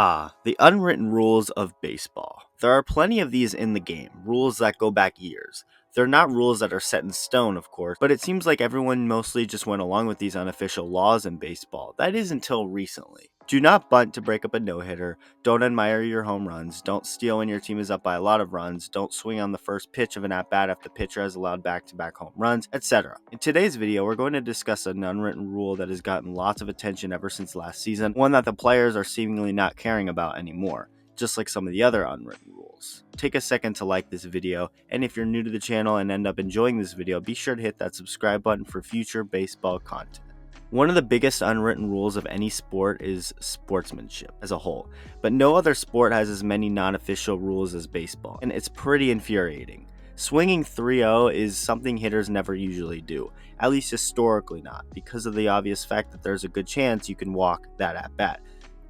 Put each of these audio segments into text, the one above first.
The unwritten rules of baseball. There are plenty of these in the game, rules that go back years. They're not rules that are set in stone, of course, but it seems like everyone mostly just went along with these unofficial laws in baseball. That is until recently. Do not bunt to break up a no-hitter, don't admire your home runs, don't steal when your team is up by a lot of runs, don't swing on the first pitch of an at-bat if the pitcher has allowed back-to-back home runs, etc. In today's video, we're going to discuss an unwritten rule that has gotten lots of attention ever since last season, one that the players are seemingly not caring about anymore, just like some of the other unwritten rules. Take a second to like this video, and if you're new to the channel and end up enjoying this video, be sure to hit that subscribe button for future baseball content. One of the biggest unwritten rules of any sport is sportsmanship as a whole, but no other sport has as many non-official rules as baseball, and it's pretty infuriating. Swinging 3-0 is something hitters never usually do, at least historically not, because of the obvious fact that there's a good chance you can walk that at bat.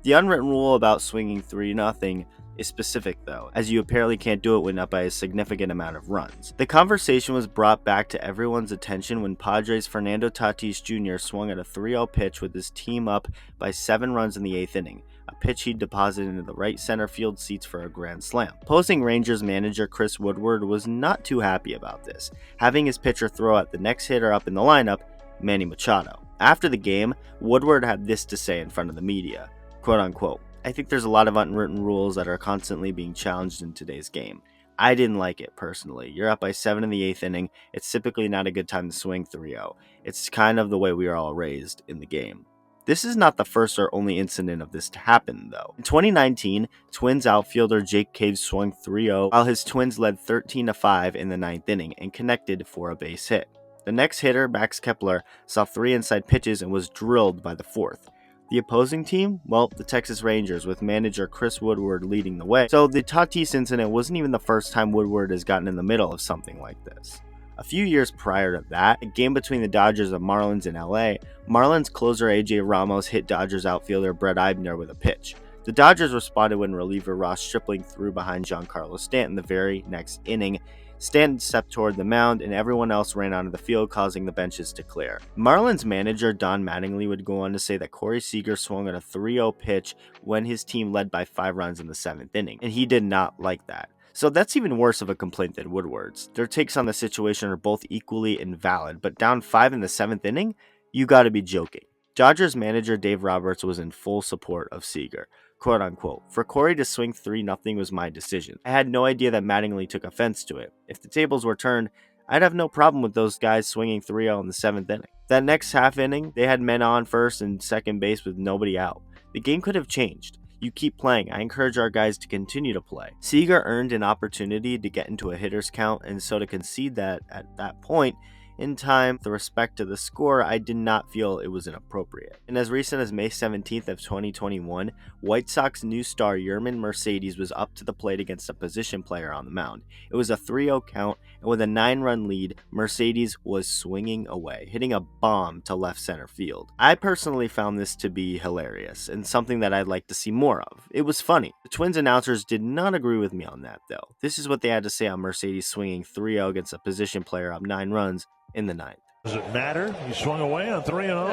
The unwritten rule about swinging 3-0 is specific though, as you apparently can't do it when up by a significant amount of runs. The conversation was brought back to everyone's attention when Padres' Fernando Tatis Jr. swung at a 3-0 pitch with his team up by 7 runs in the 8th inning, a pitch he deposited into the right center field seats for a grand slam. Opposing Rangers manager Chris Woodward was not too happy about this, having his pitcher throw at the next hitter up in the lineup, Manny Machado. After the game, Woodward had this to say in front of the media, quote unquote, "I think there's a lot of unwritten rules that are constantly being challenged in today's game. I didn't like it personally. You're up by 7 in the 8th inning. It's typically not a good time to swing 3-0. It's kind of the way we are all raised in the game." This is not the first or only incident of this to happen, though. In 2019, Twins outfielder Jake Cave swung 3-0 while his Twins led 13-5 in the 9th inning and connected for a base hit. The next hitter, Max Kepler, saw 3 inside pitches and was drilled by the 4th. The opposing team? Well, the Texas Rangers, with manager Chris Woodward leading the way. So the Tatis incident wasn't even the first time Woodward has gotten in the middle of something like this. A few years prior to that, a game between the Dodgers and Marlins in LA, Marlins closer AJ Ramos hit Dodgers outfielder Brett Eibner with a pitch. The Dodgers responded when reliever Ross Stripling threw behind Giancarlo Stanton the very next inning. Stanton stepped toward the mound, and everyone else ran onto the field, causing the benches to clear. Marlins manager Don Mattingly would go on to say that Corey Seager swung at a 3-0 pitch when his team led by 5 runs in the 7th inning, and he did not like that. So that's even worse of a complaint than Woodward's. Their takes on the situation are both equally invalid, but down 5 in the 7th inning? You gotta be joking. Dodgers manager Dave Roberts was in full support of Seager. Quote unquote, "For Corey to swing 3-0 was my decision. I had no idea that Mattingly took offense to it. If the tables were turned, I'd have no problem with those guys swinging 3-0 in the 7th inning. That next half inning, they had men on first and second base with nobody out. The game could have changed. You keep playing. I encourage our guys to continue to play." Seager earned an opportunity to get into a hitter's count, and so to concede that at that point in time, with respect to the score, I did not feel it was inappropriate. And as recent as May 17th of 2021, White Sox new star Yermin Mercedes was up to the plate against a position player on the mound. It was a 3-0 count, and with a 9-run lead, Mercedes was swinging away, hitting a bomb to left center field. I personally found this to be hilarious, and something that I'd like to see more of. It was funny. The Twins announcers did not agree with me on that, though. This is what they had to say on Mercedes swinging 3-0 against a position player up 9 runs in the 9th. Does it matter? You swung away on 3-0?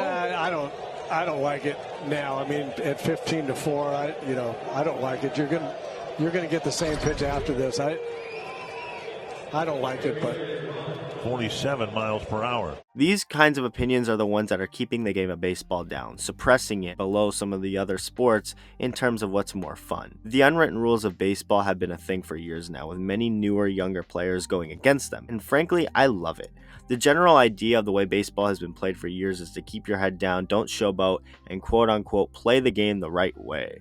I don't like it now. I mean, at 15-4, I don't like it. You're gonna get the same pitch after this. I don't like it, but 47 miles per hour. These kinds of opinions are the ones that are keeping the game of baseball down, suppressing it below some of the other sports in terms of what's more fun. The unwritten rules of baseball have been a thing for years now, with many newer, younger players going against them, and frankly, I love it. The general idea of the way baseball has been played for years is to keep your head down, don't showboat, and quote-unquote play the game the right way.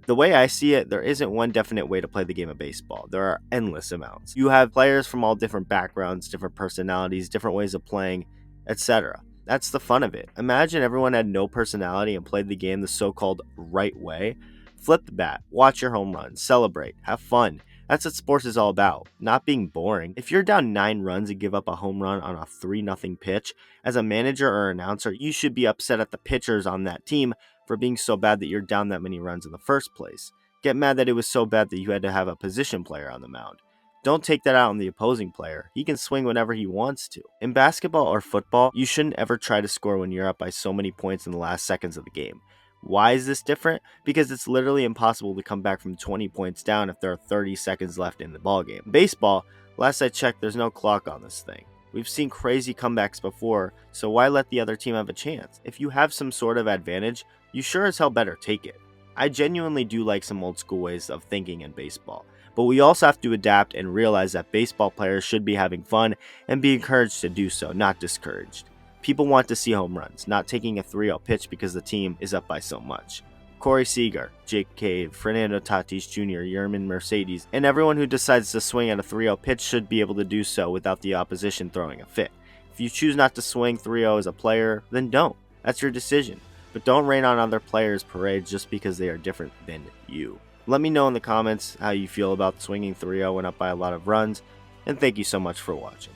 The way I see it, there isn't one definite way to play the game of baseball. There are endless amounts. You have players from all different backgrounds, different personalities, different ways of playing, etc. That's the fun of it. Imagine everyone had no personality and played the game the so-called right way. Flip the bat, watch your home run, celebrate, have fun. That's what sports is all about, not being boring. If you're down 9 runs and give up a home run on a 3-0 pitch, as a manager or announcer, you should be upset at the pitchers on that team for being so bad that you're down that many runs in the first place. Get mad that it was so bad that you had to have a position player on the mound. Don't take that out on the opposing player. He can swing whenever he wants to. In basketball or football, you shouldn't ever try to score when you're up by so many points in the last seconds of the game. Why is this different? Because it's literally impossible to come back from 20 points down if there are 30 seconds left in the ballgame. Baseball, last I checked, there's no clock on this thing. We've seen crazy comebacks before, so why let the other team have a chance? If you have some sort of advantage, you sure as hell better take it. I genuinely do like some old school ways of thinking in baseball, but we also have to adapt and realize that baseball players should be having fun and be encouraged to do so, not discouraged. People want to see home runs, not taking a 3-0 pitch because the team is up by so much. Corey Seager, Jake Cave, Fernando Tatis Jr., Yermin Mercedes, and everyone who decides to swing at a 3-0 pitch should be able to do so without the opposition throwing a fit. If you choose not to swing 3-0 as a player, then don't. That's your decision. But don't rain on other players' parades just because they are different than you. Let me know in the comments how you feel about swinging 3-0 and up by a lot of runs, and thank you so much for watching.